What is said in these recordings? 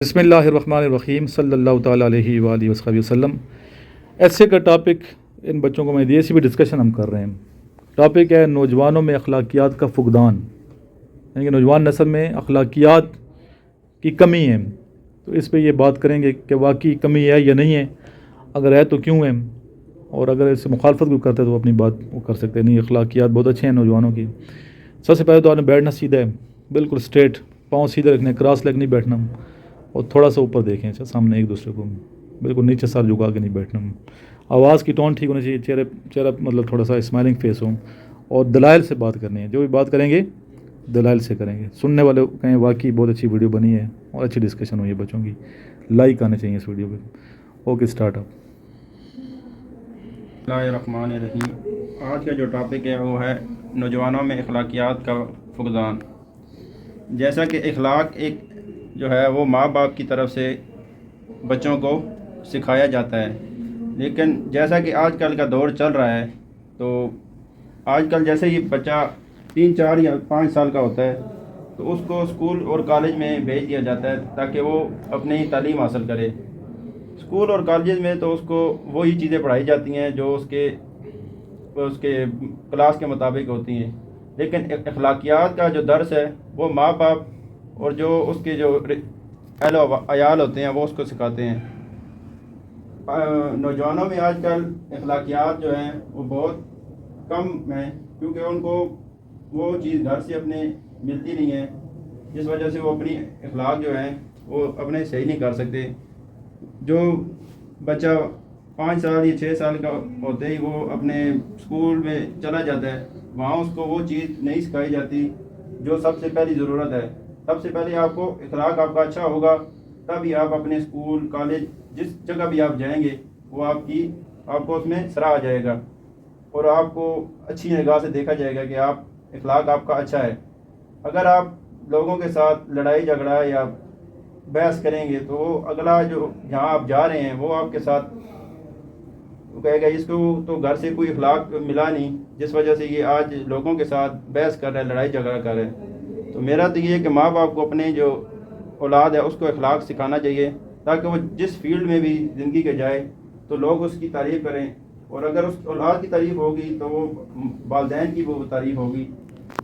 بسم اللہ الرحمن الرحیم صلی اللہ تعالیٰ علیہ وآلہ وصحبہ وسلم۔ ایسے کا ٹاپک ان بچوں کو میں دی سی بھی ڈسکشن ہم کر رہے ہیں۔ ٹاپک ہے نوجوانوں میں اخلاقیات کا فقدان، یعنی کہ نوجوان نسل میں اخلاقیات کی کمی ہے۔ تو اس پہ یہ بات کریں گے کہ واقعی کمی ہے یا نہیں ہے، اگر ہے تو کیوں ہے، اور اگر اس سے مخالفت کوئی کرتا ہے تو اپنی بات وہ کر سکتے ہیں۔ نہیں، اخلاقیات بہت اچھے ہیں نوجوانوں کی۔ سب سے پہلے تو آپ نے بیٹھنا سیدھا ہے، بالکل اسٹریٹ، پاؤں سیدھے رکھنے، کراس لیگ نہیں بیٹھنا، اور تھوڑا سا اوپر دیکھیں سامنے ایک دوسرے کو، بالکل نیچے سر جھکا کے نہیں بیٹھنا۔ آواز کی ٹون ٹھیک ہونی چاہیے، چہرہ مطلب تھوڑا سا اسمائلنگ فیس ہو، اور دلائل سے بات کرنی ہے۔ جو بھی بات کریں گے دلائل سے کریں گے۔ سننے والے کہیں واقعی بہت اچھی ویڈیو بنی ہے اور اچھی ڈسکشن ہوئی ہے بچوں کی، لائک آنے چاہیے اس ویڈیو پہ۔ Okay, start up. بسم اللہ الرحمن الرحیم۔ آج کا جو ٹاپک ہے وہ ہے نوجوانوں میں اخلاقیات کا فقدان۔ جیسا کہ اخلاق ایک جو ہے وہ ماں باپ کی طرف سے بچوں کو سکھایا جاتا ہے، لیکن جیسا کہ آج کل کا دور چل رہا ہے تو آج کل جیسے ہی بچہ 3 4 یا 5 سال کا ہوتا ہے تو اس کو اسکول اور کالج میں بھیج دیا جاتا ہے تاکہ وہ اپنی تعلیم حاصل کرے۔ اسکول اور کالجز میں تو اس کو وہی چیزیں پڑھائی جاتی ہیں جو اس کے کلاس کے مطابق ہوتی ہیں، لیکن اخلاقیات کا جو درس ہے وہ ماں باپ اور جو اس کے جو اہل و عیال ہوتے ہیں وہ اس کو سکھاتے ہیں۔ نوجوانوں میں آج کل اخلاقیات جو ہیں وہ بہت کم ہیں، کیونکہ ان کو وہ چیز گھر سے اپنے ملتی نہیں ہے، جس وجہ سے وہ اپنی اخلاق جو ہیں وہ اپنے صحیح نہیں کر سکتے۔ جو بچہ 5 سال یا 6 سال کا ہوتے ہی وہ اپنے اسکول میں چلا جاتا ہے، وہاں اس کو وہ چیز نہیں سکھائی جاتی جو سب سے پہلی ضرورت ہے۔ سب سے پہلے آپ کو اخلاق آپ کا اچھا ہوگا تبھی آپ اپنے اسکول کالج جس جگہ بھی آپ جائیں گے وہ آپ کو اس میں سراہا جائے گا اور آپ کو اچھی نگاہ سے دیکھا جائے گا کہ اخلاق آپ کا اچھا ہے۔ اگر آپ لوگوں کے ساتھ لڑائی جھگڑا یا بحث کریں گے تو وہ اگلا جو جہاں آپ جا رہے ہیں وہ آپ کے ساتھ کہے گا اس کو تو گھر سے کوئی اخلاق ملا نہیں، جس وجہ سے یہ آج لوگوں کے ساتھ بحث کر رہا ہے، لڑائی جھگڑا کر رہا ہے۔ تو میرا تو یہ ہے کہ ماں باپ کو اپنے جو اولاد ہے اس کو اخلاق سکھانا چاہیے تاکہ وہ جس فیلڈ میں بھی زندگی کے جائے تو لوگ اس کی تعریف کریں، اور اگر اس اولاد کی تعریف ہوگی تو وہ والدین کی وہ تعریف ہوگی،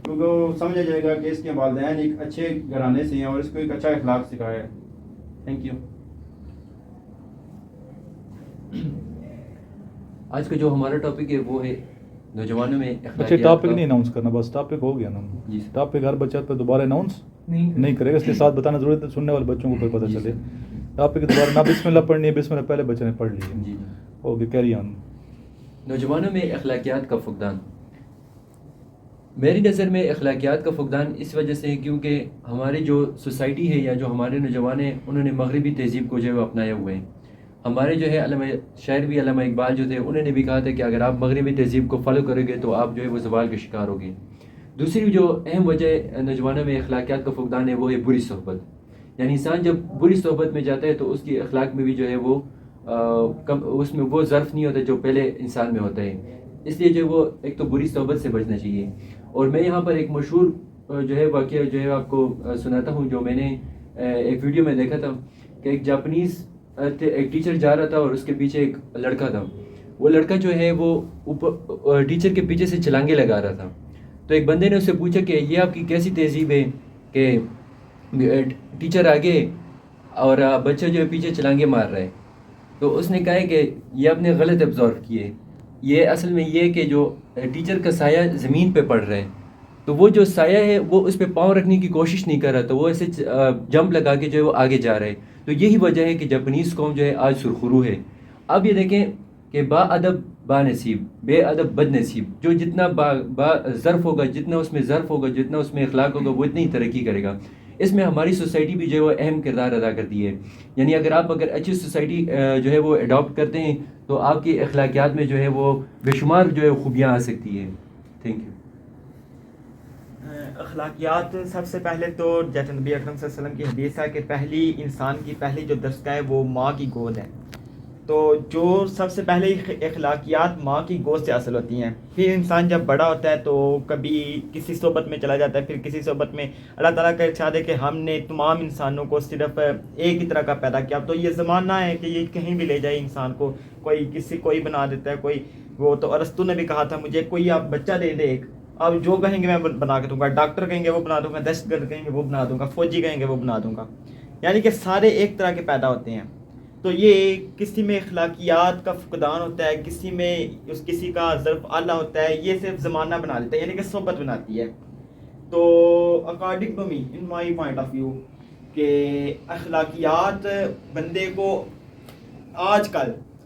کیونکہ وہ سمجھا جائے گا کہ اس کے والدین ایک اچھے گھرانے سے ہیں اور اس کو ایک اچھا اخلاق سکھایا ہے۔ Thank you. آج کا جو ہمارا ٹاپک ہے وہ ہے نوجوانوں میں اچھا، اخلاقیات ٹاپک کا۔ نہیں اناؤنس کرنا، بس ٹاپک ہو گیا نا۔ جی ٹاپک ہر بچہ پہ دوبارہ اناؤنس نہیں کرے گا، اس کے ساتھ بتانا ضروری ہے سننے والے بچوں کو پھر پتہ چلے۔ ٹاپک دوبارہ نہ بسم اللہ پڑھنی ہے، بسم اللہ پہلے بچے نے پڑھ لی ہے۔ جی اوکے، کیری آن۔ نوجوانوں میں اخلاقیات کا فقدان۔ میری نظر میں اخلاقیات کا فقدان اس وجہ سے ہے کیونکہ ہماری جو سوسائٹی ہے یا جو ہمارے نوجوان ہیں انہوں نے مغربی تہذیب کو جو ہے وہ اپنائے ہوئے ہیں۔ ہمارے جو ہے شاعر بھی علامہ اقبال جو تھے انہوں نے بھی کہا تھا کہ اگر آپ مغربی تہذیب کو فالو کرو گے تو آپ جو ہے وہ زوال کے شکار ہوگے۔ دوسری جو اہم وجہ نوجوانوں میں اخلاقیات کا فقدان ہے وہ ہے بری صحبت، یعنی انسان جب بری صحبت میں جاتا ہے تو اس کی اخلاق میں بھی جو ہے وہ اس میں وہ ظرف نہیں ہوتا جو پہلے انسان میں ہوتا ہے، اس لیے جو وہ ایک تو بری صحبت سے بچنا چاہیے۔ اور میں یہاں پر ایک مشہور جو ہے واقعہ جو ہے آپ کو سناتا ہوں، جو میں نے ایک ویڈیو میں دیکھا تھا کہ ایک جاپنیز ایک ٹیچر جا رہا تھا اور اس کے پیچھے ایک لڑکا تھا۔ وہ لڑکا جو ہے وہ اوپر ٹیچر کے پیچھے سے چھلانگے لگا رہا تھا۔ تو ایک بندے نے اس سے پوچھا کہ یہ آپ کی کیسی تہذیب ہے کہ ٹیچر آگے اور بچہ جو ہے پیچھے چھلانگے مار رہا ہے؟ تو اس نے کہا ہے کہ یہ آپ نے غلط ابزرو کیے، یہ اصل میں یہ کہ جو ٹیچر کا سایہ زمین پہ پڑ رہا ہے تو وہ جو سایہ ہے وہ اس پہ پاؤں رکھنے کی کوشش نہیں کر رہا، تو وہ ایسے جمپ لگا کے جو ہے وہ آگے جا رہا ہے۔ تو یہی وجہ ہے کہ جاپنیز قوم جو ہے آج سرخرو ہے۔ اب یہ دیکھیں کہ با ادب با نصیب، بے ادب بد نصیب، جو جتنا با ظرف ہوگا، جتنا اس میں ظرف ہوگا، جتنا اس میں اخلاق ہوگا، وہ اتنی ہی ترقی کرے گا۔ اس میں ہماری سوسائٹی بھی جو ہے وہ اہم کردار ادا کرتی ہے، یعنی اگر اچھی سوسائٹی جو ہے وہ اڈاپٹ کرتے ہیں تو آپ کی اخلاقیات میں جو ہے وہ بے شمار جو ہے خوبیاں آ سکتی ہیں۔ Thank you. اخلاقیات سب سے پہلے تو جیسے نبی اکرم صلی اللہ علیہ وسلم کی حدیث ہے کہ انسان کی پہلی جو دستگاہ ہے وہ ماں کی گود ہے۔ تو جو سب سے پہلے اخلاقیات ماں کی گود سے حاصل ہوتی ہیں. پھر انسان جب بڑا ہوتا ہے تو کبھی کسی صحبت میں چلا جاتا ہے, پھر کسی صحبت میں. اللہ تعالیٰ کا ارشاد ہے کہ ہم نے تمام انسانوں کو صرف ایک ہی طرح کا پیدا کیا. تو یہ زمانہ ہے کہ یہ کہیں بھی لے جائے انسان کو, کوئی بنا دیتا ہے, کوئی وہ. تو ارسطو نے بھی کہا تھا مجھے کوئی آپ بچہ دے دے ایک, اب جو کہیں گے میں بنا کے دوں گا. ڈاکٹر کہیں گے وہ بنا دوں گا, دہشت گرد کہیں گے وہ بنا دوں گا, فوجی کہیں گے وہ بنا دوں گا. یعنی کہ سارے ایک طرح کے پیدا ہوتے ہیں. تو یہ کسی میں اخلاقیات کا فقدان ہوتا ہے, کسی کا ظرف اعلیٰ ہوتا ہے, یہ صرف زمانہ بنا دیتا ہے, یعنی کہ صحبت بناتی ہے. تو according to me, in my point of view, کہ اخلاقیات بندے کو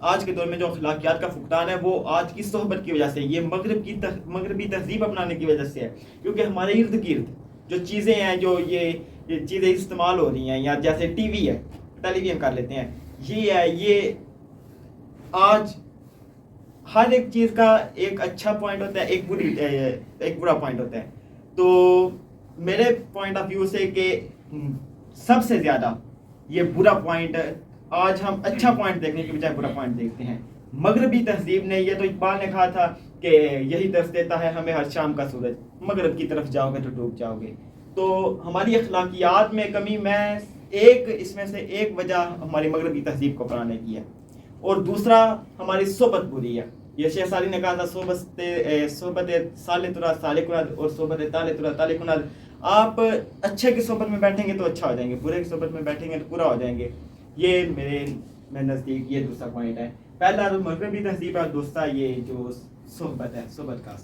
آج کے دور میں جو اخلاقیات کا فقدان ہے وہ آج کی صحبت کی وجہ سے, یہ مغربی تہذیب اپنانے کی وجہ سے ہے. کیونکہ ہمارے ارد گرد جو چیزیں ہیں, جو یہ چیزیں استعمال ہو رہی ہیں, یا جیسے ٹی وی ہے, ٹیلی ویژن کر لیتے ہیں, یہ ہے, یہ آج ہر ایک چیز کا ایک اچھا پوائنٹ ہوتا ہے, ایک برا پوائنٹ ہوتا ہے. تو میرے پوائنٹ آف ویو سے کہ سب سے زیادہ یہ برا پوائنٹ, آج ہم اچھا پوائنٹ دیکھنے کی بجائے برا پوائنٹ دیکھتے ہیں. مغربی تہذیب نے, یہ تو اقبال نے کہا تھا کہ یہی درس دیتا ہے ہمیں ہر شام کا سورج, مغرب کی طرف جاؤ گے تو ڈوب جاؤ گے. تو ہماری اخلاقیات میں کمی, اس میں سے ایک وجہ ہماری مغربی تہذیب کو اپنانے کی ہے, اور دوسرا ہماری صحبت بری ہے. یہ شیخ سعدی نے کہا تھا صحبت صالح ترا صالح کناد اور صحبت طالح ترا طالح کناد. آپ اچھے کی صحبت میں بیٹھیں گے تو اچھا ہو جائیں گے, برے کی صحبت میں بیٹھیں گے تو برا ہو جائیں گے. یہ میرے نزدیک یہ دوسرا پوائنٹ ہے. پہلا مغربی تہذیب ہے, دوسرا یہ جو صحبت ہے, صحبت کا.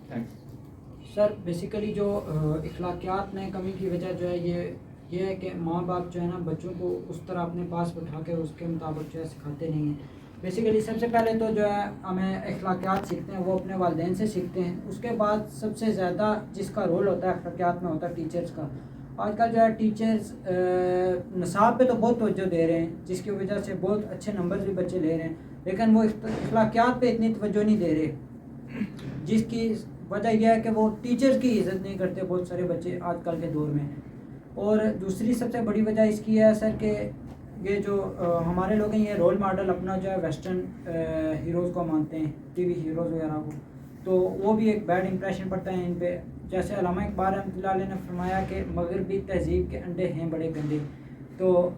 تھینکس سر. بیسیکلی جو اخلاقیات میں کمی کی وجہ جو ہے یہ ہے کہ ماں باپ جو ہے نا بچوں کو اس طرح اپنے پاس بٹھا کے اس کے مطابق جو ہے سکھاتے نہیں ہیں. بیسیکلی سب سے پہلے تو جو ہے ہمیں اخلاقیات سیکھتے ہیں وہ اپنے والدین سے سیکھتے ہیں. اس کے بعد سب سے زیادہ جس کا رول ہوتا ہے اخلاقیات میں ہوتا ہے ٹیچرز کا. آج کل جو ہے ٹیچرز نصاب پہ تو بہت توجہ دے رہے ہیں, جس کی وجہ سے بہت اچھے نمبر بھی بچے لے رہے ہیں, لیکن وہ اخلاقیات پہ اتنی توجہ نہیں دے رہے, جس کی وجہ یہ ہے کہ وہ ٹیچرز کی عزت نہیں کرتے بہت سارے بچے آج کل کے دور میں. اور دوسری سب سے بڑی وجہ اس کی ہے سر کہ یہ جو ہمارے لوگ ہیں یہ رول ماڈل اپنا جو ہے ویسٹرن ہیروز کو مانتے ہیں, ٹی وی ہیروز وغیرہ کو, تو وہ بھی ایک بیڈ امپریشن پڑتا ہے ان پہ. جیسے علامہ اقبال رحمۃ اللہ علیہ نے فرمایا کہ مغربی تہذیب کے انڈے ہیں بڑے گندے. تو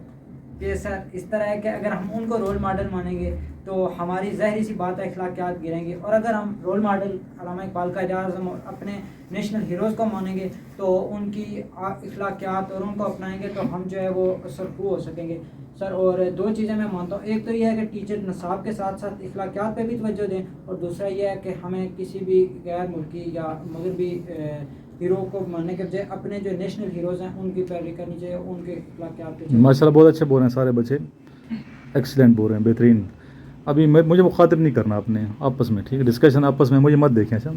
یہ سر اس طرح ہے کہ اگر ہم ان کو رول ماڈل مانیں گے تو ہماری ظاہری سی بات ہے اخلاقیات گریں گے, اور اگر ہم رول ماڈل علامہ اقبال کا اعزاز اپنے نیشنل ہیروز کو مانیں گے تو ان کی اخلاقیات اور ان کو اپنائیں گے تو ہم جو ہے وہ سرخرو ہو سکیں گے سر. اور دو چیزیں میں مانتا ہوں, ایک تو یہ ہے کہ ٹیچر نصاب کے ساتھ ساتھ اخلاقیات پہ بھی توجہ دیں, اور دوسرا یہ ہے کہ ہمیں کسی بھی غیر ملکی یا مغربی ہیرو کو ماننے کے بجائے اپنے جو نیشنل ہیروز ہیں ان کی پیروی کرنی چاہیے, ان کے اخلاقیات پہ. ماشاء اللہ بہت اچھے بول رہے ہیں سارے بچے, ایکسیلنٹ بول رہے ہیں, بہترین. ابھی مجھے مخاطب نہیں کرنا اپنے آپس میں, ٹھیک ہے, ڈسکشن آپس میں, مجھے مت دیکھیں. اچھا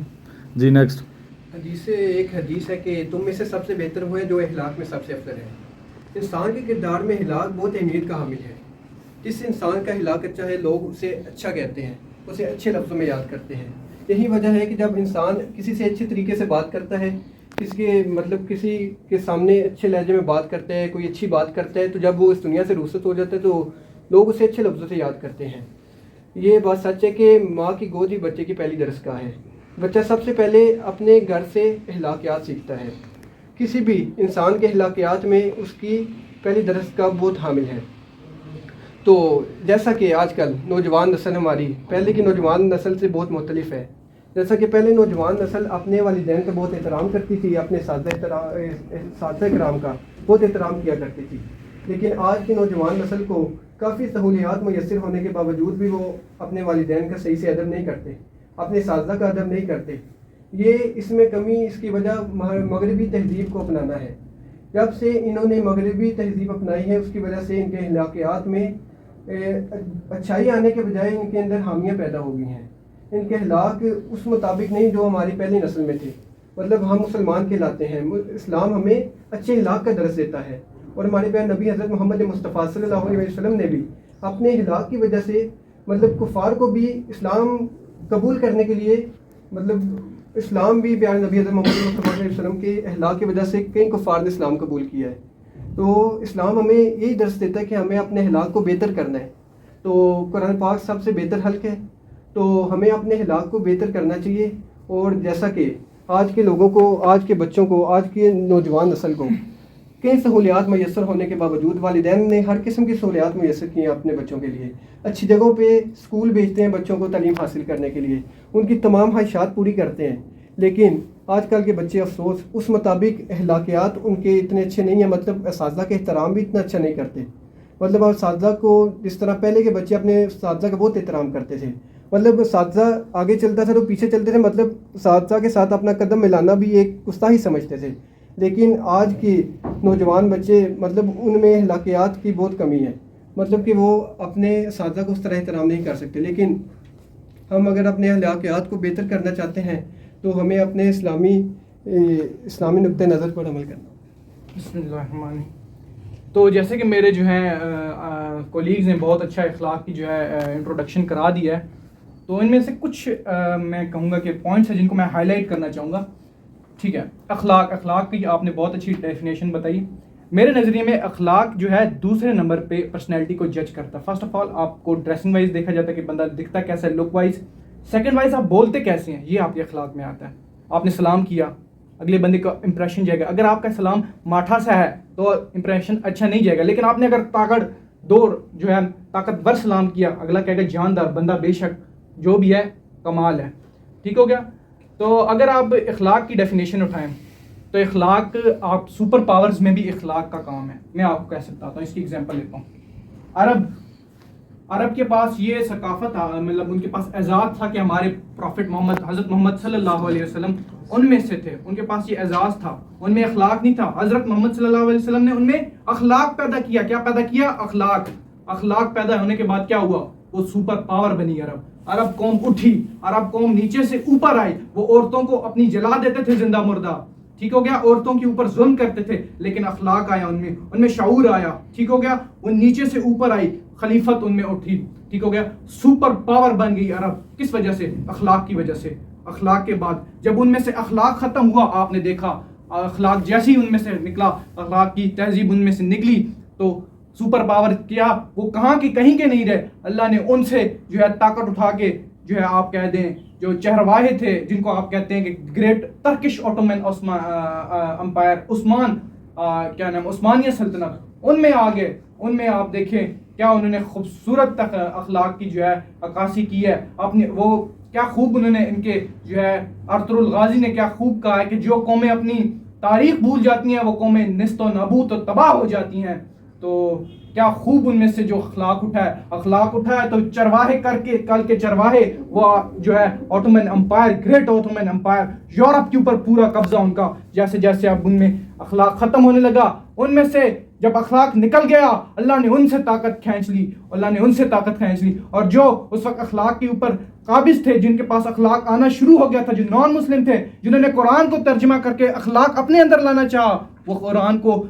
جی, نیکسٹ. ایک حدیث ہے کہ تم میں سے سب سے بہتر ہوئے جو اخلاق میں سب سے افضل ہے. انسان کے کردار میں اخلاق بہت اہمیت کا حامل ہے. جس انسان کا اخلاق اچھا ہے لوگ اسے اچھا کہتے ہیں, اسے اچھے لفظوں میں یاد کرتے ہیں. یہی وجہ ہے کہ جب انسان کسی سے اچھے طریقے سے بات کرتا ہے, کسی کے سامنے اچھے لہجے میں بات کرتا ہے, کوئی اچھی بات کرتا ہے, تو جب وہ اس دنیا سے رخصت ہو جاتا ہے تو لوگ اسے اچھے لفظوں سے یاد کرتے ہیں. یہ بات سچ ہے کہ ماں کی گود ہی بچے کی پہلی درسگاہ ہے. بچہ سب سے پہلے اپنے گھر سے اخلاقیات سیکھتا ہے. کسی بھی انسان کے اخلاقیات میں اس کی پہلی درسگاہ بہت حامل ہے. تو جیسا کہ آج کل نوجوان نسل ہماری پہلے کی نوجوان نسل سے بہت مختلف ہے. جیسا کہ پہلے نوجوان نسل اپنے والدین کا بہت احترام کرتی تھی, اپنے اساتذہ کرام کا بہت احترام کیا کرتی تھی, لیکن آج کی نوجوان نسل کو کافی سہولیات میسر ہونے کے باوجود بھی وہ اپنے والدین کا صحیح سے ادب نہیں کرتے, اپنے اساتذہ کا ادب نہیں کرتے. یہ اس میں کمی, اس کی وجہ مغربی تہذیب کو اپنانا ہے. جب سے انہوں نے مغربی تہذیب اپنائی ہے اس کی وجہ سے ان کے اخلاقیات میں اچھائی آنے کے بجائے ان کے اندر خامیاں پیدا ہو گئی ہیں. ان کے اخلاق اس مطابق نہیں جو ہماری پہلی نسل میں تھے. مطلب ہم مسلمان کہلاتے ہیں, اسلام ہمیں اچھے اخلاق کا درس دیتا ہے, اور ہمارے پیارے نبی حضرت محمد مصطفیٰ صلی اللہ علیہ وسلم نے بھی اپنے اخلاق کی وجہ سے مطلب کفار کو بھی اسلام قبول کرنے کے لیے, مطلب اسلام بھی پیارے نبی حضرت محمد مصطفیٰ علیہ وسلم کے اخلاق کی وجہ سے کئی کفار نے اسلام قبول کیا ہے. تو اسلام ہمیں یہی درس دیتا ہے کہ ہمیں اپنے اخلاق کو بہتر کرنا ہے. تو قرآن پاک سب سے بہتر حل ہے. تو ہمیں اپنے اخلاق کو بہتر کرنا چاہیے. اور جیسا کہ آج کے لوگوں کو، آج کے بچوں کو، آج کے نوجوان نسل کو کئی سہولیات میسر ہونے کے باوجود والدین نے ہر قسم کی سہولیات میسر کی ہیں اپنے بچوں کے لیے. اچھی جگہوں پہ اسکول بھیجتے ہیں بچوں کو تعلیم حاصل کرنے کے لیے، ان کی تمام خواہشات پوری کرتے ہیں. لیکن آج کل کے بچے افسوس اس مطابق اخلاقیات ان کے اتنے اچھے نہیں ہیں. مطلب اساتذہ کے احترام بھی اتنا اچھا نہیں کرتے. مطلب اساتذہ کو جس طرح پہلے کے بچے اپنے اساتذہ کا بہت احترام کرتے تھے. مطلب اساتذہ آگے چلتا تھا تو پیچھے چلتے تھے. مطلب اساتذہ کے ساتھ اپنا قدم ملانا بھی ایک گستاخی سمجھتے تھے. لیکن آج کے نوجوان بچے مطلب ان میں اخلاقیات کی بہت کمی ہے. مطلب کہ وہ اپنے اساتذہ کو اس طرح احترام نہیں کر سکتے. لیکن ہم اگر اپنے اخلاقیات کو بہتر کرنا چاہتے ہیں تو ہمیں اپنے اسلامی نقطۂ نظر پر عمل کرنا. بسم اللہ الرحمن الرحیم. تو جیسے کہ میرے جو ہیں کولیگز نے بہت اچھا اخلاق کی جو ہے انٹروڈکشن کرا دیا ہے، تو ان میں سے کچھ میں کہوں گا کہ پوائنٹس ہیں جن کو میں ہائی لائٹ کرنا چاہوں گا. ٹھیک ہے، اخلاق کی آپ نے بہت اچھی ڈیفینیشن بتائی. میرے نظریے میں اخلاق جو ہے دوسرے نمبر پہ پرسنالٹی کو جج کرتا ہے. فرسٹ آف آل آپ کو ڈریسنگ وائز دیکھا جاتا ہے کہ بندہ دکھتا کیسا ہے، لک وائز. سیکنڈ وائز آپ بولتے کیسے ہیں، یہ آپ کے اخلاق میں آتا ہے. آپ نے سلام کیا، اگلے بندے کا امپریشن جائے گا. اگر آپ کا سلام ماٹھا سا ہے تو امپریشن اچھا نہیں جائے گا. لیکن آپ نے اگر طاقتور سلام کیا، اگلا کہے گا جاندار بندہ، بے شک جو بھی ہے کمال ہے. ٹھیک ہو گیا. تو اگر آپ اخلاق کی ڈیفینیشن اٹھائیں تو اخلاق آپ سپر پاورز میں بھی اخلاق کا کام ہے. میں آپ کو کیسے بتاتا ہوں، اس کی ایگزامپل لیتا ہوں. عرب کے پاس یہ ثقافت تھا، مطلب ان کے پاس اعزاز تھا کہ ہمارے پروفٹ حضرت محمد صلی اللہ علیہ وسلم ان میں سے تھے. ان کے پاس یہ اعزاز تھا، ان میں اخلاق نہیں تھا. حضرت محمد صلی اللہ علیہ وسلم نے ان میں اخلاق پیدا کیا. کیا پیدا کیا؟ اخلاق پیدا ہونے کے بعد کیا ہوا؟ وہ سپر پاور بنی عرب قوم اٹھی، عرب قوم نیچے سے اوپر آئی. وہ عورتوں کو اپنی جلا دیتے تھے زندہ مردہ. ٹھیک ہو گیا. عورتوں کے اوپر ظلم کرتے تھے، لیکن اخلاق آیا ان میں شعور آیا. ٹھیک ہو گیا. وہ نیچے سے اوپر آئی، خلیفت ان میں اٹھی. ٹھیک ہو گیا. سپر پاور بن گئی عرب. کس وجہ سے؟ اخلاق کی وجہ سے. اخلاق کے بعد جب ان میں سے اخلاق ختم ہوا، آپ نے دیکھا اخلاق جیسی ان میں سے نکلا، اخلاق کی تہذیب ان میں سے نکلی، تو سپر پاور کیا وہ کہاں کی کہیں کے نہیں رہے. اللہ نے ان سے جو ہے طاقت اٹھا کے جو ہے آپ کہہ دیں جو چہرواہے تھے، جن کو آپ کہتے ہیں کہ گریٹ ترکش اوٹومن امپائر، عثمانیہ سلطنت، ان میں آ گئے. ان میں آپ دیکھیں کیا انہوں نے خوبصورت تک اخلاق کی جو ہے عکاسی کی ہے. اپنے وہ کیا خوب انہوں نے ان کے جو ہے ارطغرل غازی نے کیا خوب کہا ہے کہ جو قومیں اپنی تاریخ بھول جاتی ہیں وہ قومیں نیست و نابود و تباہ ہو جاتی ہیں. تو کیا خوب ان میں سے جو اخلاق اٹھا ہے تو چرواہے کر کے کل کے چرواہے وہ جو ہے Ottoman umpire, great Ottoman umpire, Europe کے اوپر پورا قبضہ ان کا. جیسے جیسے اب ان میں اخلاق ختم ہونے لگا، ان میں سے جب اخلاق نکل گیا، اللہ نے ان سے طاقت کھینچ لی. اور جو اس وقت اخلاق کے اوپر قابض تھے، جن کے پاس اخلاق آنا شروع ہو گیا تھا، جو نان مسلم تھے، جنہوں نے قرآن کو ترجمہ کر کے اخلاق اپنے اندر لانا چاہا، وہ قرآن کو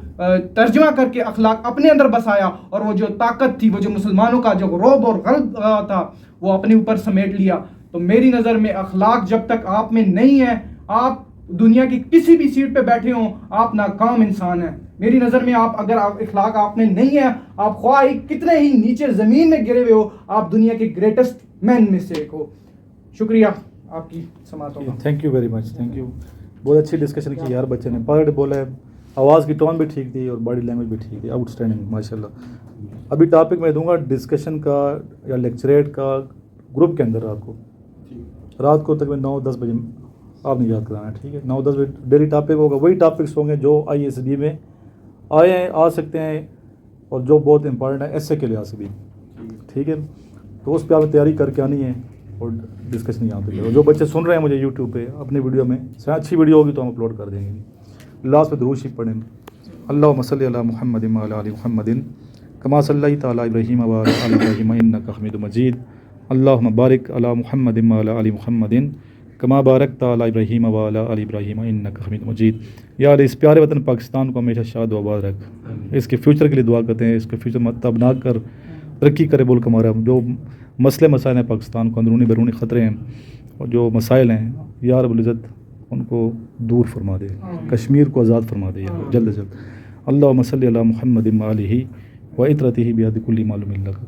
ترجمہ کر کے اخلاق اپنے اندر بسایا. اور وہ جو طاقت تھی، وہ جو مسلمانوں کا جو رعب اور غلب تھا، وہ اپنے اوپر سمیٹ لیا. تو میری نظر میں اخلاق جب تک آپ میں نہیں ہے، آپ دنیا کی کسی بھی سیٹ پہ بیٹھے ہوں، آپ ناکام انسان ہیں. میری نظر میں اگر اخلاق آپ میں نہیں ہے، آپ خواہ کتنے ہی نیچے زمین میں گرے ہوئے ہو، آپ دنیا کے گریٹسٹ مین میں سے ایک ہو. شکریہ آپ کی سماعتوں کا. Thank you very much. Thank you. بہت اچھی ڈسکشن کی یار. بچے نے پارٹ بولا ہے، آواز کی ٹون بھی ٹھیک تھی اور باڈی لینگویج بھی ٹھیک تھی. آؤٹ اسٹینڈنگ ماشاء اللہ. ابھی ٹاپک میں دوں گا ڈسکشن کا یا لیکچریٹ کا گروپ کے اندر رات کو تقریباً 9-10 بجے آپ نے یاد کرانا ہے. ٹھیک ہے، 9-10 بجے ڈیلی ٹاپک ہوگا. وہی ٹاپکس ہوں گے جو ISD میں آ سکتے ہیں اور جو بہت امپورٹنٹ ہے ایسے کے لحاظ سے بھی. ٹھیک ہے، تو اس پہ آپ تیاری کر کے آنی ہے اور ڈسکشن یہاں پہ. جو بچے سن رہے ہیں مجھے یوٹیوب پہ اپنی ویڈیو میں، اچھی ویڈیو ہوگی تو ہم اپلوڈ کر دیں گے. لاسٹ پہ درود شریف پڑھیں. اللہم صلی علی محمد وعلی آل محمد کما صلیت علی ابراہیم وعلی آل ابراہیم انک حمید مجید. اللہم بارک علی محمد وعلی آل محمد کما بارکت علی ابراہیم وعلی آل ابراہیم انک حمید مجید. یا اللہ اس پیارے وطن پاکستان کو ہمیشہ شاد و آباد رکھ. اس کے فیوچر کے لیے دعا کرتے ہیں، اس کے فیوچر تابناک کر ترقی کرے ملک ہمارا. جو مسائل ہیں پاکستان کو، اندرونی بیرونی خطرے ہیں اور جو مسائل ہیں، یا رب العزت ان کو دور فرما دے، کشمیر کو آزاد فرما دے جلد از جلد. اللہم صلی علی محمد وآلہ و اطرتہ بیاد کل معلوم لک.